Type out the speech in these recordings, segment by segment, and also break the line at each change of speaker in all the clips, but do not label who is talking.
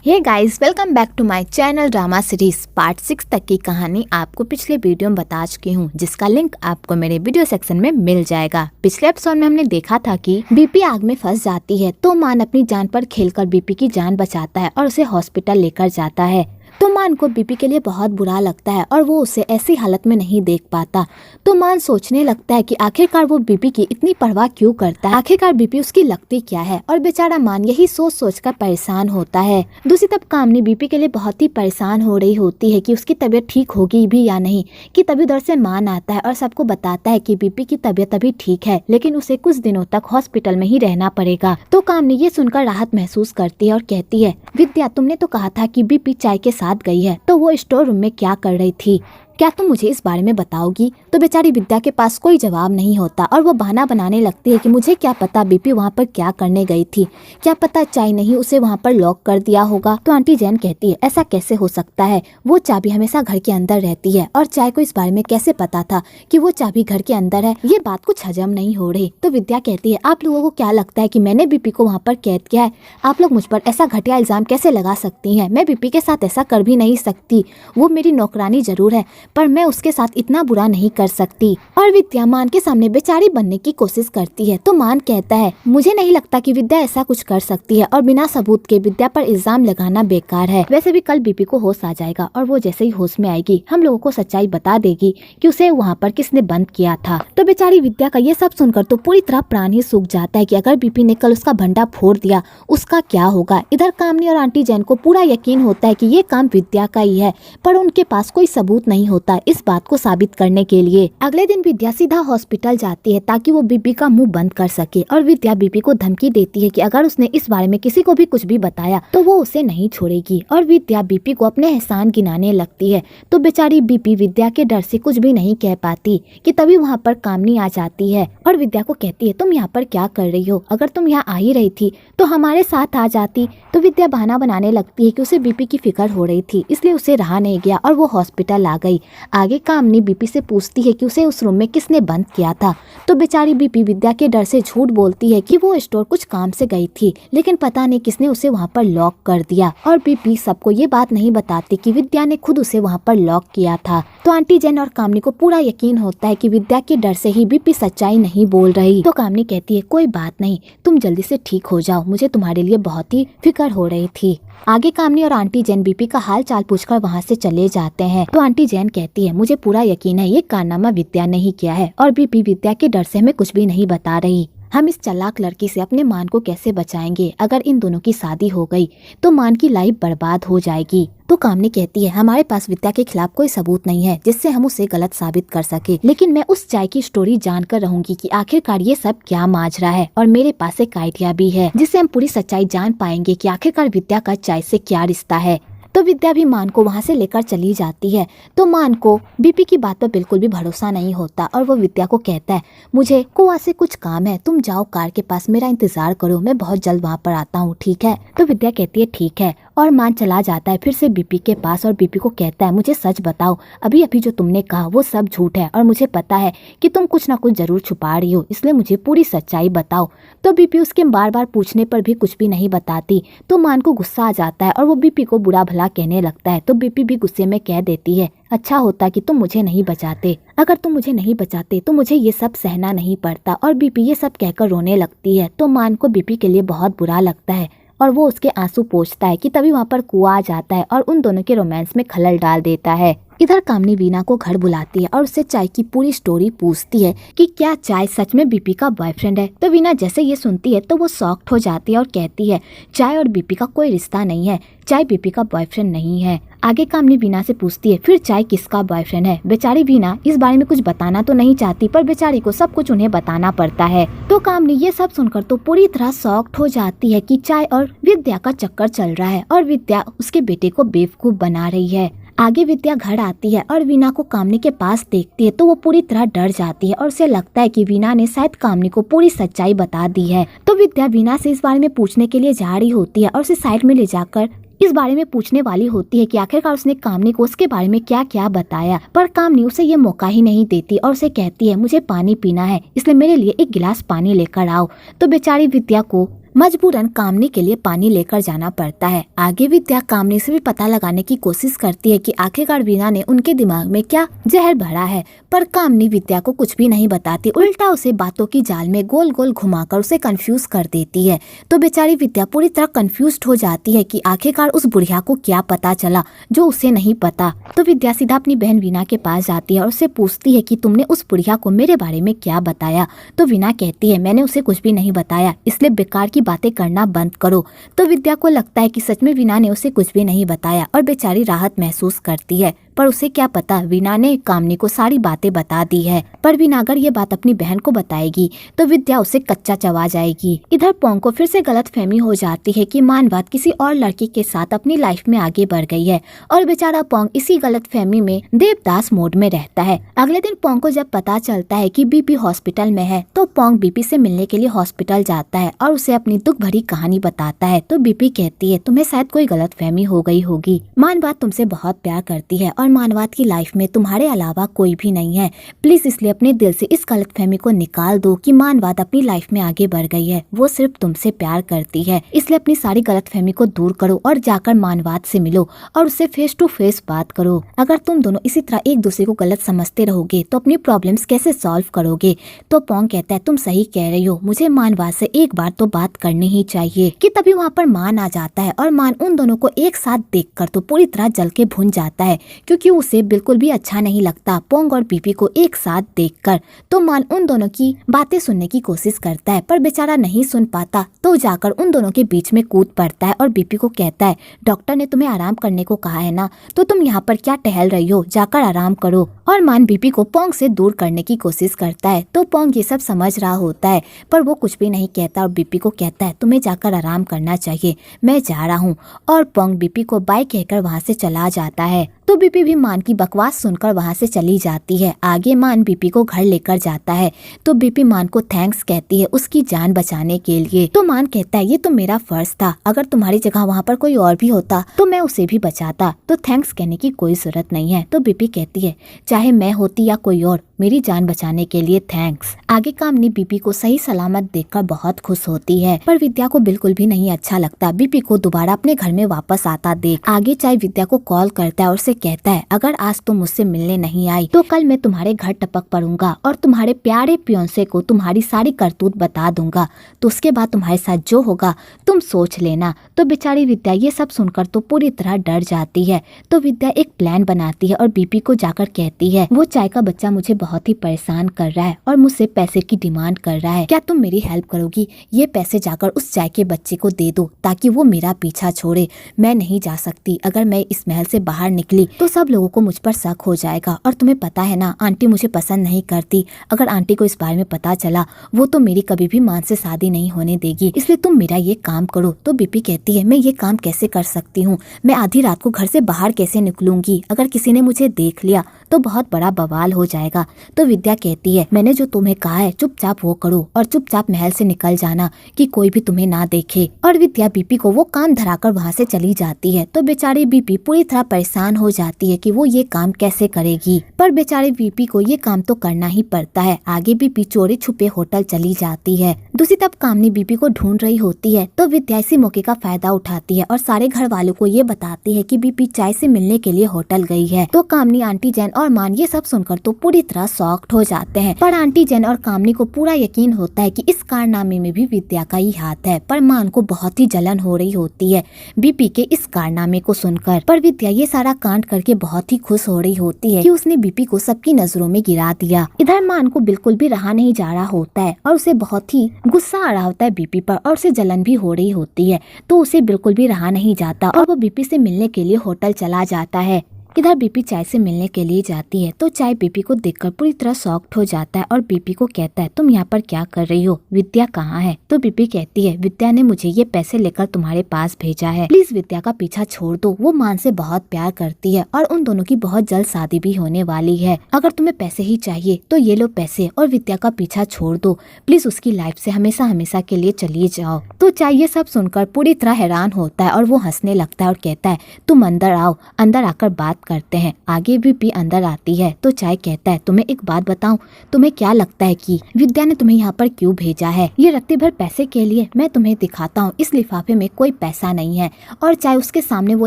Hey guys, welcome back to my channel drama series part 6 तक की कहानी आपको पिछले वीडियो में बता चुकी हूँ, जिसका लिंक आपको मेरे वीडियो सेक्शन में मिल जाएगा। पिछले एपिसोड में हमने देखा था कि बीपी आग में फंस जाती है तो मान अपनी जान पर खेलकर बीपी की जान बचाता है और उसे हॉस्पिटल लेकर जाता है। तो मान को बीपी के लिए बहुत बुरा लगता है और वो उसे ऐसी हालत में नहीं देख पाता। तो मान सोचने लगता है कि आखिरकार वो बीपी की इतनी परवाह क्यों करता है, आखिरकार बीपी उसकी लगती क्या है। और बेचारा मान यही सोच सोच कर परेशान होता है। दूसरी तरफ कामनी बीपी के लिए बहुत ही परेशान हो रही होती है कि उसकी तबीयत ठीक होगी भी या नहीं। कि तभी उधर से मान आता है और सबको बताता है कि बीपी की तबीयत अभी ठीक है, लेकिन उसे कुछ दिनों तक हॉस्पिटल में ही रहना पड़ेगा। तो कामनी ये सुनकर राहत महसूस करती है और कहती है, विद्या तुमने तो कहा था कि बीपी चाय के साथ गई है, तो वो स्टोर रूम में क्या कर रही थी? क्या तुम मुझे इस बारे में बताओगी? तो बेचारी विद्या के पास कोई जवाब नहीं होता और वो बहाना बनाने लगती है कि मुझे क्या पता बीपी वहाँ पर क्या करने गई थी, क्या पता चाय नहीं उसे वहाँ पर लॉक कर दिया होगा। तो आंटी जैन कहती है, ऐसा कैसे हो सकता है, वो चाबी हमेशा घर के अंदर रहती है और चाय को इस बारे में कैसे पता था कि वो चाबी घर के अंदर है? ये बात कुछ हजम नहीं हो रही। तो विद्या कहती है, आप लोगों को क्या लगता है कि मैंने बीपी को वहाँ पर कैद किया है? आप लोग मुझ पर ऐसा घटिया इल्जाम कैसे लगा सकती हैं? मैं बीपी के साथ ऐसा कर भी नहीं सकती। वो मेरी नौकरानी जरूर है, पर मैं उसके साथ इतना बुरा नहीं कर सकती। और विद्या मान के सामने बेचारी बनने की कोशिश करती है। तो मान कहता है, मुझे नहीं लगता कि विद्या ऐसा कुछ कर सकती है और बिना सबूत के विद्या पर इल्जाम लगाना बेकार है। वैसे भी कल बीपी को होश आ जाएगा और वो जैसे ही होश में आएगी हम लोगों को सच्चाई बता देगी कि उसे वहाँ पर किसने बंद किया था। तो बेचारी विद्या का ये सब सुनकर तो पूरी तरह प्राण ही सूख जाता है कि अगर बीपी ने कल उसका भंडा फोड़ दिया उसका क्या होगा। इधर कामनी और आंटी जैन को पूरा यकीन होता है कि ये काम विद्या का ही है, पर उनके पास कोई सबूत नहीं होता इस बात को साबित करने के लिए। अगले दिन विद्या सीधा हॉस्पिटल जाती है ताकि वो बीपी का मुंह बंद कर सके और विद्या बीपी को धमकी देती है कि अगर उसने इस बारे में किसी को भी कुछ भी बताया तो वो उसे नहीं छोड़ेगी। और विद्या बीपी को अपने एहसान गिनाने लगती है। तो बेचारी बीपी विद्या के डर से कुछ भी नहीं कह पाती कि तभी वहाँ पर कामनी आ जाती है और विद्या को कहती है, तुम यहाँ पर क्या कर रही हो? अगर तुम यहाँ आ ही रही थी तो हमारे साथ आ जाती। तो विद्या बहाना बनाने लगती है कि उसे बीपी की फिक्र हो रही थी, इसलिए उसे रहा नहीं गया और वो हॉस्पिटल आ गई। आगे कामनी बीपी से पूछती है कि उसे उस रूम में किसने बंद किया था। तो बेचारी बीपी विद्या के डर से झूठ बोलती है कि वो स्टोर कुछ काम से गई थी, लेकिन पता नहीं किसने उसे वहाँ पर लॉक कर दिया। और बीपी सबको ये बात नहीं बताती कि विद्या ने खुद उसे वहाँ पर लॉक किया था। तो आंटी जैन और कामनी को पूरा यकीन होता है कि विद्या के डर से ही बीपी सच्चाई नहीं बोल रही। तो कामनी कहती है, कोई बात नहीं, तुम जल्दी से ठीक हो जाओ, मुझे तुम्हारे लिए बहुत ही फिक्र हो रही थी। आगे कामनी और आंटी जैन बीपी का हाल चाल पूछकर वहाँ से चले जाते हैं। तो आंटी जैन कहती है, मुझे पूरा यकीन है ये कारनामा विद्या ने ही किया है और बीपी विद्या के डर से हमें कुछ भी नहीं बता रही। हम इस चालाक लड़की से अपने मान को कैसे बचाएंगे? अगर इन दोनों की शादी हो गई तो मान की लाइफ बर्बाद हो जाएगी। तो कामनी कहती है, हमारे पास विद्या के खिलाफ कोई सबूत नहीं है जिससे हम उसे गलत साबित कर सके, लेकिन मैं उस चाय की स्टोरी जानकर रहूंगी कि आखिरकार ये सब क्या माजरा है। और मेरे पास एक आइडिया भी है जिससे हम पूरी सच्चाई जान पाएंगे कि आखिरकार विद्या का चाय से क्या रिश्ता है। तो विद्या भी मान को वहाँ से लेकर चली जाती है। तो मान को बीपी की बात पर बिल्कुल भी भरोसा नहीं होता और वो विद्या को कहता है, मुझे कुआं से कुछ काम है, तुम जाओ कार के पास, मेरा इंतजार करो, मैं बहुत जल्द वहाँ पर आता हूँ, ठीक है? तो विद्या कहती है ठीक है और मान चला जाता है फिर से बीपी के पास और बीपी को कहता है, मुझे सच बताओ, अभी अभी जो तुमने कहा वो सब झूठ है और मुझे पता है कि तुम कुछ ना कुछ जरूर छुपा रही हो, इसलिए मुझे पूरी सच्चाई बताओ। तो बीपी उसके बार बार पूछने पर भी कुछ भी नहीं बताती। तो मान को गुस्सा आ जाता है और वो बीपी को बुरा भला कहने लगता है। तो बीपी भी गुस्से में कह देती है, अच्छा होता कि तुम मुझे नहीं बचाते, अगर तुम मुझे नहीं बचाते तो मुझे ये सब सहना नहीं पड़ता। और बीपी ये सब कहकर रोने लगती है। तो मान को बीपी के लिए बहुत बुरा लगता है और वो उसके आंसू पोंछता है कि तभी वहाँ पर कुआं आ जाता है और उन दोनों के रोमांस में खलल डाल देता है। इधर कामनी वीना को घर बुलाती है और उससे चाय की पूरी स्टोरी पूछती है कि क्या चाय सच में बीपी का बॉयफ्रेंड है। तो वीना जैसे ये सुनती है तो वो शॉक्ड हो जाती है और कहती है, चाय और बीपी का कोई रिश्ता नहीं है, चाय बीपी का बॉयफ्रेंड नहीं है। आगे कामनी वीना से पूछती है, फिर चाय किसका बॉयफ्रेंड है? बेचारी वीना इस बारे में कुछ बताना तो नहीं चाहती, पर बेचारी को सब कुछ उन्हें बताना पड़ता है। तो कामनी ये सब सुनकर तो पूरी तरह शॉक्ड हो जाती है कि चाय और विद्या का चक्कर चल रहा है और विद्या उसके बेटे को बेवकूफ बना रही है। आगे विद्या घर आती है और वीना को कामनी के पास देखती है तो वो पूरी तरह डर जाती है और उसे लगता है कि वीना ने शायद कामनी को पूरी सच्चाई बता दी है। तो विद्या वीना से इस बारे में पूछने के लिए जा रही होती है और उसे साइड में ले जाकर इस बारे में पूछने वाली होती है कि आखिरकार उसने कामनी को उसके बारे में क्या क्या बताया, पर कामनी उसे ये मौका ही नहीं देती और उसे कहती है, मुझे पानी पीना है, इसलिए मेरे लिए एक गिलास पानी लेकर आओ। तो बेचारी विद्या को मजबूरन कामनी के लिए पानी लेकर जाना पड़ता है। आगे विद्या कामनी से भी पता लगाने की कोशिश करती है कि आखिरकार वीना ने उनके दिमाग में क्या जहर भरा है, पर कामनी विद्या को कुछ भी नहीं बताती, उल्टा उसे बातों की जाल में गोल गोल घुमाकर उसे कंफ्यूज कर देती है। तो बेचारी विद्या पूरी तरह कंफ्यूज्ड हो जाती है कि आखिरकार उस बुढ़िया को क्या पता चला जो उसे नहीं पता। तो विद्या सीधा अपनी बहन वीना के पास जाती है और उससे पूछती है कि तुमने उस बुढ़िया को मेरे बारे में क्या बताया। तो वीना कहती है मैंने उसे कुछ भी नहीं बताया, इसलिए बेकार की बातें करना बंद करो। तो विद्या को लगता है कि सच में वीना ने उसे कुछ भी नहीं बताया और बेचारी राहत महसूस करती है, पर उसे क्या पता वीना ने कामनी को सारी बातें बता दी है। पर वीना अगर ये बात अपनी बहन को बताएगी तो विद्या उसे कच्चा चबा जाएगी। इधर पोंग को फिर से गलतफहमी हो जाती है कि मानवाद किसी और लड़की के साथ अपनी लाइफ में आगे बढ़ गई है और बेचारा पोंग इसी गलतफहमी में देवदास मोड में रहता है। अगले दिन पोंग को जब पता चलता है कि बीपी हॉस्पिटल में है तो पोंग बीपी से मिलने के लिए हॉस्पिटल जाता है और उसे अपनी दुख भरी कहानी बताता है। तो बीपी कहती है तुम्हें शायद कोई गलतफहमी हो गई होगी, मानवाद तुमसे बहुत प्यार करती है और मानवाद की लाइफ में तुम्हारे अलावा कोई भी नहीं है। प्लीज इसलिए अपने दिल से इस गलतफहमी को निकाल दो कि मानवाद अपनी लाइफ में आगे बढ़ गई है, वो सिर्फ तुमसे प्यार करती है। इसलिए अपनी सारी गलतफहमी को दूर करो और जाकर मानवाद से मिलो और उससे फेस टू फेस बात करो। अगर तुम दोनों इसी तरह एक दूसरे को गलत समझते रहोगे तो अपनी प्रॉब्लम्स कैसे सॉल्व करोगे। तो पोंग कहता है तुम सही कह रही हो, मुझे मानवाद से एक बार तो बात करनी ही चाहिए। कि तभी वहाँ पर मान आ जाता है और मान उन दोनों को एक साथ देखकर तो पूरी तरह जल के भुन जाता है, क्योंकि उसे बिल्कुल भी अच्छा नहीं लगता पोंग और बीपी को एक साथ देखकर। तो मान उन दोनों की बातें सुनने की कोशिश करता है पर बेचारा नहीं सुन पाता, तो जाकर उन दोनों के बीच में कूद पड़ता है और बीपी को कहता है डॉक्टर ने तुम्हें आराम करने को कहा है ना, तो तुम यहाँ पर क्या टहल रही हो, जाकर आराम करो। और मान बीपी को पोंग से दूर करने की कोशिश करता है। तो पोंग ये सब समझ रहा होता है पर वो कुछ भी नहीं कहता और बीपी को कहता है तुम्हें जाकर आराम करना चाहिए, मैं जा रहा हूँ। और पोंग बीपी को बाय कहकर वहाँ से चला जाता है। तो बीपी भी मान की बकवास सुनकर वहाँ से चली जाती है। आगे मान बीपी को घर लेकर जाता है तो बीपी मान को थैंक्स कहती है उसकी जान बचाने के लिए। तो मान कहता है ये तो मेरा फर्ज था, अगर तुम्हारी जगह वहाँ पर कोई और भी होता तो मैं उसे भी बचाता, तो थैंक्स कहने की कोई जरूरत नहीं है। तो बीपी कहती है चाहे मैं होती या कोई और, मेरी जान बचाने के लिए थैंक्स। आगे कामनी बीपी को सही सलामत देखकर बहुत खुश होती है, पर विद्या को बिल्कुल भी नहीं अच्छा लगता बीपी को दोबारा अपने घर में वापस आता देख। आगे चाय विद्या को कॉल करता है और उसे कहता है अगर आज तुम मुझसे मिलने नहीं आई तो कल मैं तुम्हारे घर टपक पड़ूंगा और तुम्हारे प्यारे पियोंसे को तुम्हारी सारी करतूत बता दूंगा, तो उसके बाद तुम्हारे साथ जो होगा तुम सोच लेना। तो बेचारी विद्या ये सब सुनकर तो पूरी तरह डर जाती है। तो विद्या एक प्लान बनाती है और बीपी को जाकर कहती है वो चाय का बच्चा मुझे बहुत ही परेशान कर रहा है और मुझसे पैसे की डिमांड कर रहा है, क्या तुम मेरी हेल्प करोगी, ये पैसे जाकर उस चाय के बच्चे को दे दो ताकि वो मेरा पीछा छोड़े। मैं नहीं जा सकती, अगर मैं इस महल से बाहर निकली तो सब लोगों को मुझ पर शक हो जाएगा और तुम्हें पता है ना आंटी मुझे पसंद नहीं करती, अगर आंटी को इस बारे में पता चला वो तो मेरी कभी भी मान से शादी नहीं होने देगी, इसलिए तुम मेरा ये काम करो। तो बीपी कहती है मैं ये काम कैसे कर सकती हूँ, मैं आधी रात को घर से बाहर कैसे निकलूंगी, अगर किसी ने मुझे देख लिया तो बहुत बड़ा बवाल हो जाएगा। तो विद्या कहती है मैंने जो तुम्हें कहा है चुपचाप वो करो और चुपचाप महल से निकल जाना कि कोई भी तुम्हें ना देखे। और विद्या बीपी को वो काम धराकर वहाँ से चली जाती है। तो बेचारी बीपी पूरी तरह परेशान हो जाती है कि वो ये काम कैसे करेगी, पर बेचारे बीपी को ये काम तो करना ही पड़ता है। आगे बीपी चोरी छुपे होटल चली जाती है। दूसरी तरफ कामनी बीपी को ढूंढ रही होती है तो विद्या इसी मौके का फायदा उठाती है और सारे घर वालों को ये बताती है कि बीपी चाय से मिलने के लिए होटल गई है। तो कामनी, आंटी जैन और मान ये सब सुनकर तो पूरी तरह शॉक्ड हो जाते हैं, पर आंटी जैन और कामनी को पूरा यकीन होता है कि इस कारनामे में भी विद्या का ही हाथ है। पर मान को बहुत ही जलन हो रही होती है बीपी के इस कारनामे को सुनकर, पर विद्या ये सारा कांड करके बहुत ही खुश हो रही होती है कि उसने बीपी को सबकी नजरों में गिरा दिया। इधर मान को बिल्कुल भी रहा नहीं जा रहा होता है और उसे बहुत ही गुस्सा आ रहा होता है बीपी पर और उसे जलन भी हो रही होती है, तो उसे बिल्कुल भी रहा नहीं जाता और वो बीपी से मिलने के लिए होटल चला जाता है। इधर बीपी चाय से मिलने के लिए जाती है तो चाय बीपी को देखकर पूरी तरह शॉक्ड हो जाता है और बीपी को कहता है तुम यहाँ पर क्या कर रही हो, विद्या कहाँ है। तो बीपी कहती है विद्या ने मुझे ये पैसे लेकर तुम्हारे पास भेजा है, प्लीज विद्या का पीछा छोड़ दो, वो मान से बहुत प्यार करती है और उन दोनों की बहुत जल्द शादी भी होने वाली है। अगर तुम्हें पैसे ही चाहिए तो ये लो पैसे और विद्या का पीछा छोड़ दो, प्लीज उसकी लाइफ से हमेशा हमेशा के लिए चलिए जाओ। तो चाय ये सब सुनकर पूरी तरह हैरान होता है और वो हंसने लगता है और कहता है तुम अंदर आओ, अंदर आकर बात बात करते हैं। आगे बीपी अंदर आती है तो चाय कहता है तुम्हें एक बात बताऊं, तुम्हें क्या लगता है कि विद्या ने तुम्हें यहाँ पर क्यों भेजा है? ये रत्ती भर पैसे के लिए? मैं तुम्हें दिखाता हूँ, इस लिफाफे में कोई पैसा नहीं है। और चाय उसके सामने वो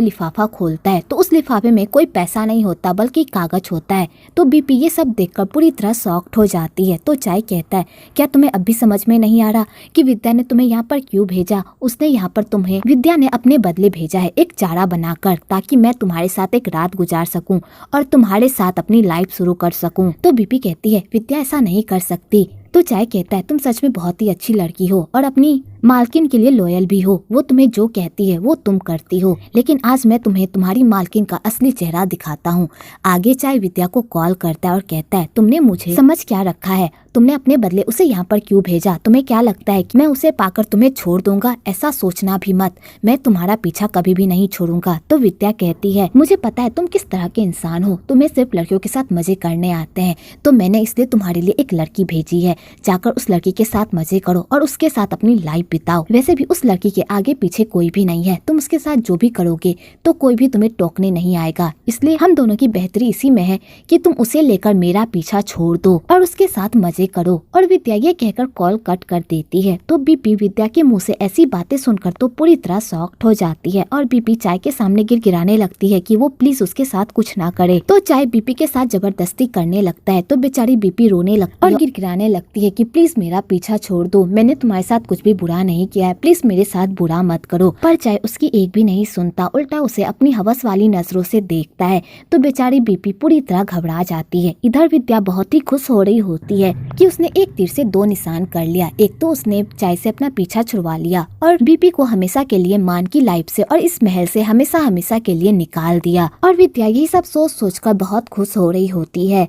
लिफाफा खोलता है तो उस लिफाफे में कोई पैसा नहीं होता बल्कि कागज होता है। तो बीपी ये सब देखकर पूरी तरह शॉक्ड हो जाती है। तो चाय कहता है क्या तुम्हें अब भी समझ में नहीं आ रहा कि विद्या ने तुम्हें यहाँ पर क्यों भेजा? उसने यहाँ पर तुम्हें विद्या ने अपने बदले भेजा है एक चारा बनाकर, ताकि मैं तुम्हारे साथ एक रात गुजार सकूं और तुम्हारे साथ अपनी लाइफ शुरू कर सकूं। तो बीपी कहती है विद्या ऐसा नहीं कर सकती। तो चाय कहता है तुम सच में बहुत ही अच्छी लड़की हो और अपनी मालकिन के लिए लॉयल भी हो। वो तुम्हें जो कहती है वो तुम करती हो, लेकिन आज मैं तुम्हें तुम्हारी मालकिन का असली चेहरा दिखाता हूँ। आगे चाय विद्या को कॉल करता है और कहता है तुमने मुझे समझ क्या रखा है? तुमने अपने बदले उसे यहाँ पर क्यों भेजा? तुम्हें क्या लगता है कि मैं उसे पाकर तुम्हें छोड़ दूंगा? ऐसा सोचना भी मत, मैं तुम्हारा पीछा कभी भी नहीं छोड़ूंगा। तो विद्या कहती है मुझे पता है तुम किस तरह के इंसान हो, तुम्हें सिर्फ लड़कियों के साथ मजे करने आते हैं, तो मैंने इसलिए तुम्हारे लिए एक लड़की भेजी है। जाकर उस लड़की के साथ मजे करो और उसके साथ अपनी लाइफ बिताओ। वैसे भी उस लड़की के आगे पीछे कोई भी नहीं है, तुम उसके साथ जो भी करोगे तो कोई भी तुम्हें टोकने नहीं आएगा। इसलिए हम दोनों की बेहतरी इसी में है कि तुम उसे लेकर मेरा पीछा छोड़ दो और उसके साथ मजे करो। और विद्या ये कहकर कॉल कट कर देती है। तो बीपी विद्या के मुंह से ऐसी बातें सुनकर तो पूरी तरह शॉक्ड हो जाती है और बीपी चाय के सामने गिड़गिड़ाने लगती है कि वो प्लीज उसके साथ कुछ ना करे। तो चाय बीपी के साथ जबरदस्ती करने लगता है तो बेचारी बीपी रोने लगती है और गिड़गिड़ाने लगती है कि प्लीज मेरा पीछा छोड़ दो, मैंने तुम्हारे साथ कुछ भी बुरा नहीं किया है, प्लीज मेरे साथ बुरा मत करो। पर चाय उसकी एक भी नहीं सुनता, उल्टा उसे अपनी हवस वाली नजरों से देखता है। तो बेचारी बीपी पूरी तरह घबरा जाती है। इधर विद्या बहुत ही खुश हो रही होती है कि उसने एक तीर से दो निशान कर लिया। एक तो उसने चाय से अपना पीछा छुड़वा लिया और बीपी को हमेशा के लिए मान की लाइफ से और इस महल से हमेशा हमेशा के लिए निकाल दिया। और विद्या यही सब सोच सोच कर बहुत खुश हो रही होती है।